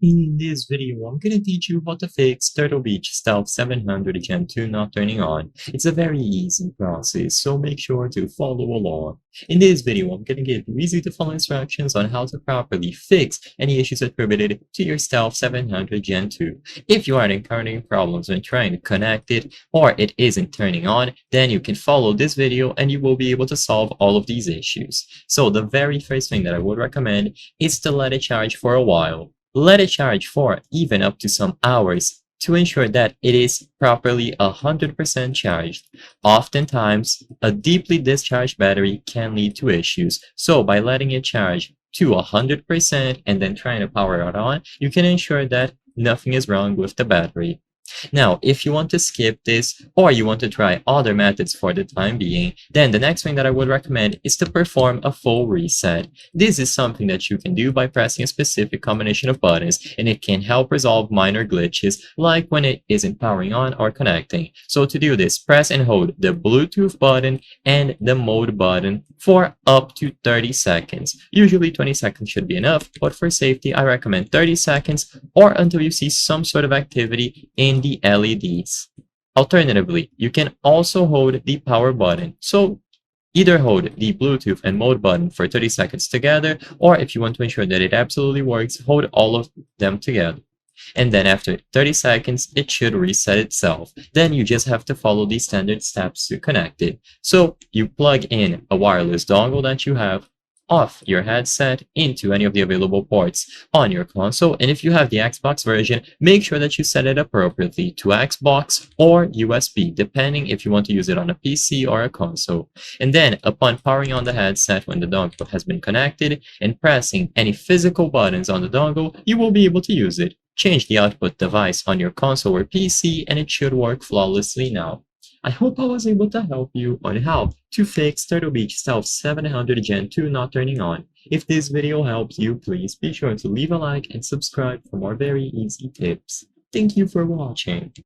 In this video, I'm gonna teach you how to fix Turtle Beach Stealth 700 Gen 2 not turning on. It's a very easy process, so make sure to follow along. In this video, I'm gonna give you easy to follow instructions on how to properly fix any issues attributed to your Stealth 700 Gen 2. If you are encountering problems when trying to connect it or it isn't turning on, then you can follow this video and you will be able to solve all of these issues. So the very first thing that I would recommend is to let it charge for a while. Let it charge for even up to some hours to ensure that it is properly 100% charged. Oftentimes, a deeply discharged battery can lead to issues. So by letting it charge to 100% and then trying to power it on, you can ensure that nothing is wrong with the battery. Now, if you want to skip this or you want to try other methods for the time being, then the next thing that I would recommend is to perform a full reset. This is something that you can do by pressing a specific combination of buttons, and it can help resolve minor glitches like when it isn't powering on or connecting. So to do this, press and hold the Bluetooth button and the mode button for up to 30 seconds. Usually 20 seconds should be enough, but for safety, I recommend 30 seconds or until you see some sort of activity in the LEDs. Alternatively, you can also hold the power button. So either hold the Bluetooth and mode button for 30 seconds together, or if you want to ensure that it absolutely works, hold all of them together. And then after 30 seconds, it should reset itself. Then you just have to follow the standard steps to connect it. So you plug in a wireless dongle that you have off your headset into any of the available ports on your console, and if you have the Xbox version, make sure that you set it appropriately to Xbox or USB, depending if you want to use it on a PC or a console. And then upon powering on the headset when the dongle has been connected and pressing any physical buttons on the dongle, you will be able to use it. Change the output device on your console or PC and it should work flawlessly now. I hope I was able to help you on how to fix Turtle Beach Stealth 700 Gen 2 not turning on. If this video helped you, please be sure to leave a like and subscribe for more very easy tips. Thank you for watching.